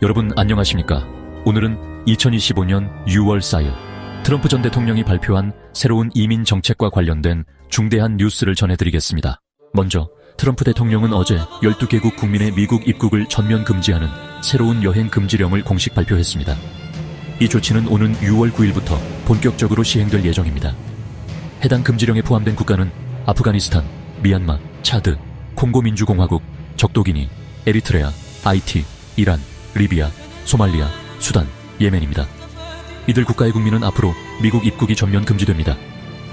여러분 안녕하십니까? 오늘은 2025년 6월 4일 트럼프 전 대통령이 발표한 새로운 이민 정책과 관련된 중대한 뉴스를 전해드리겠습니다. 먼저 트럼프 대통령은 어제 12개국 국민의 미국 입국을 전면 금지하는 새로운 여행 금지령을 공식 발표했습니다. 이 조치는 오는 6월 9일부터 본격적으로 시행될 예정입니다. 해당 금지령에 포함된 국가는 아프가니스탄, 미얀마, 차드, 콩고민주공화국, 적도기니, 에리트레아, 하이티, 이란, 리비아, 소말리아, 수단, 예멘입니다. 이들 국가의 국민은 앞으로 미국 입국이 전면 금지됩니다.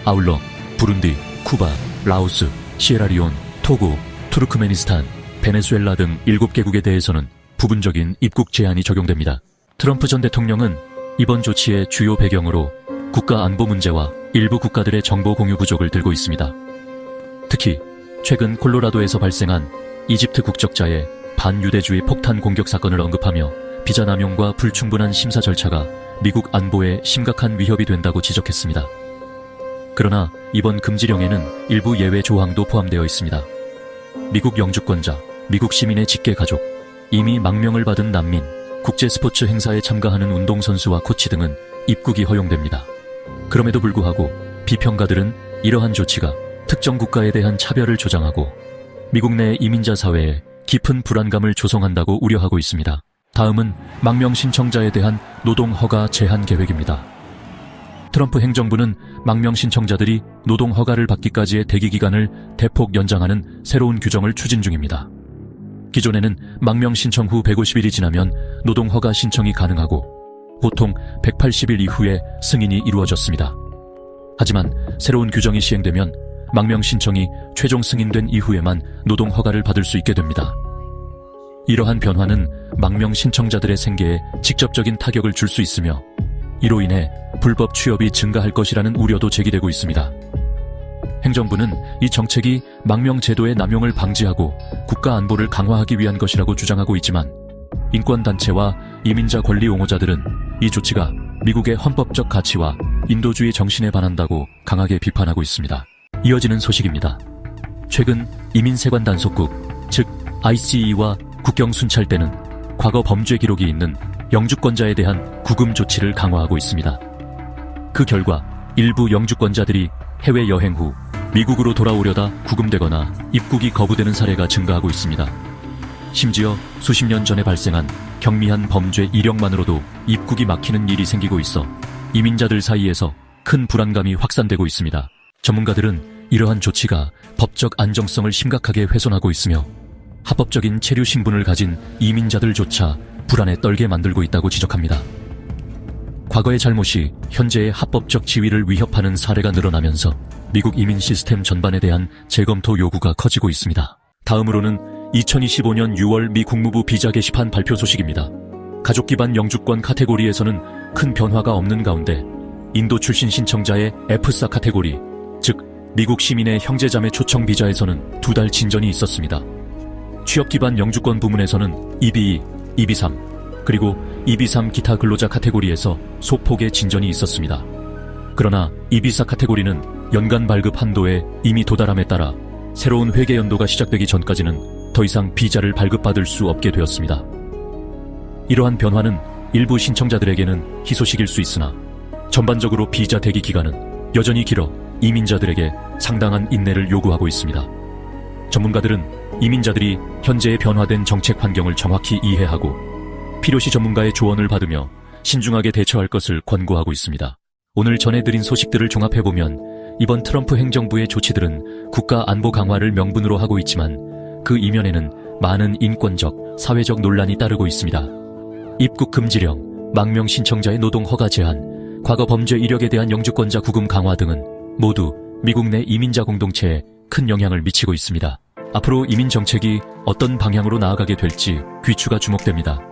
아울러 부룬디, 쿠바, 라오스, 시에라리온, 토고, 투르크메니스탄, 베네수엘라 등 7개국에 대해서는 부분적인 입국 제한이 적용됩니다. 트럼프 전 대통령은 이번 조치의 주요 배경으로 국가 안보 문제와 일부 국가들의 정보 공유 부족을 들고 있습니다. 특히 최근 콜로라도에서 발생한 이집트 국적자의 반유대주의 폭탄 공격 사건을 언급하며 비자 남용과 불충분한 심사 절차가 미국 안보에 심각한 위협이 된다고 지적했습니다. 그러나 이번 금지령에는 일부 예외 조항도 포함되어 있습니다. 미국 영주권자, 미국 시민의 직계 가족, 이미 망명을 받은 난민, 국제 스포츠 행사에 참가하는 운동선수와 코치 등은 입국이 허용됩니다. 그럼에도 불구하고 비평가들은 이러한 조치가 특정 국가에 대한 차별을 조장하고 미국 내 이민자 사회에 깊은 불안감을 조성한다고 우려하고 있습니다. 다음은 망명 신청자에 대한 노동 허가 제한 계획입니다. 트럼프 행정부는 망명 신청자들이 노동 허가를 받기까지의 대기 기간을 대폭 연장하는 새로운 규정을 추진 중입니다. 기존에는 망명 신청 후 150일이 지나면 노동 허가 신청이 가능하고 보통 180일 이후에 승인이 이루어졌습니다. 하지만 새로운 규정이 시행되면 망명 신청이 최종 승인된 이후에만 노동 허가를 받을 수 있게 됩니다. 이러한 변화는 망명 신청자들의 생계에 직접적인 타격을 줄 수 있으며 이로 인해 불법 취업이 증가할 것이라는 우려도 제기되고 있습니다. 행정부는 이 정책이 망명 제도의 남용을 방지하고 국가 안보를 강화하기 위한 것이라고 주장하고 있지만 인권단체와 이민자 권리 옹호자들은 이 조치가 미국의 헌법적 가치와 인도주의 정신에 반한다고 강하게 비판하고 있습니다. 이어지는 소식입니다. 최근 이민세관 단속국, 즉 ICE와 국경순찰대는 과거 범죄 기록이 있는 영주권자에 대한 구금 조치를 강화하고 있습니다. 그 결과 일부 영주권자들이 해외여행 후 미국으로 돌아오려다 구금되거나 입국이 거부되는 사례가 증가하고 있습니다. 심지어 수십 년 전에 발생한 경미한 범죄 이력만으로도 입국이 막히는 일이 생기고 있어 이민자들 사이에서 큰 불안감이 확산되고 있습니다. 전문가들은 이러한 조치가 법적 안정성을 심각하게 훼손하고 있으며 합법적인 체류 신분을 가진 이민자들조차 불안에 떨게 만들고 있다고 지적합니다. 과거의 잘못이 현재의 합법적 지위를 위협하는 사례가 늘어나면서 미국 이민 시스템 전반에 대한 재검토 요구가 커지고 있습니다. 다음으로는 2025년 6월 미 국무부 비자 게시판 발표 소식입니다. 가족 기반 영주권 카테고리에서는 큰 변화가 없는 가운데 인도 출신 신청자의 F4 카테고리, 즉 미국 시민의 형제자매 초청 비자에서는 2달 진전이 있었습니다. 취업 기반 영주권 부문에서는 EB2, EB3, 그리고 EB3 기타 근로자 카테고리에서 소폭의 진전이 있었습니다. 그러나 EB4 카테고리는 연간 발급 한도에 이미 도달함에 따라 새로운 회계 연도가 시작되기 전까지는 더 이상 비자를 발급받을 수 없게 되었습니다. 이러한 변화는 일부 신청자들에게는 희소식일 수 있으나 전반적으로 비자 대기 기간은 여전히 길어 이민자들에게 상당한 인내를 요구하고 있습니다. 전문가들은 이민자들이 현재의 변화된 정책 환경을 정확히 이해하고 필요시 전문가의 조언을 받으며 신중하게 대처할 것을 권고하고 있습니다. 오늘 전해드린 소식들을 종합해보면 이번 트럼프 행정부의 조치들은 국가 안보 강화를 명분으로 하고 있지만 그 이면에는 많은 인권적, 사회적 논란이 따르고 있습니다. 입국 금지령, 망명 신청자의 노동 허가 제한, 과거 범죄 이력에 대한 영주권자 구금 강화 등은 모두 미국 내 이민자 공동체에 큰 영향을 미치고 있습니다. 앞으로 이민 정책이 어떤 방향으로 나아가게 될지 귀추가 주목됩니다.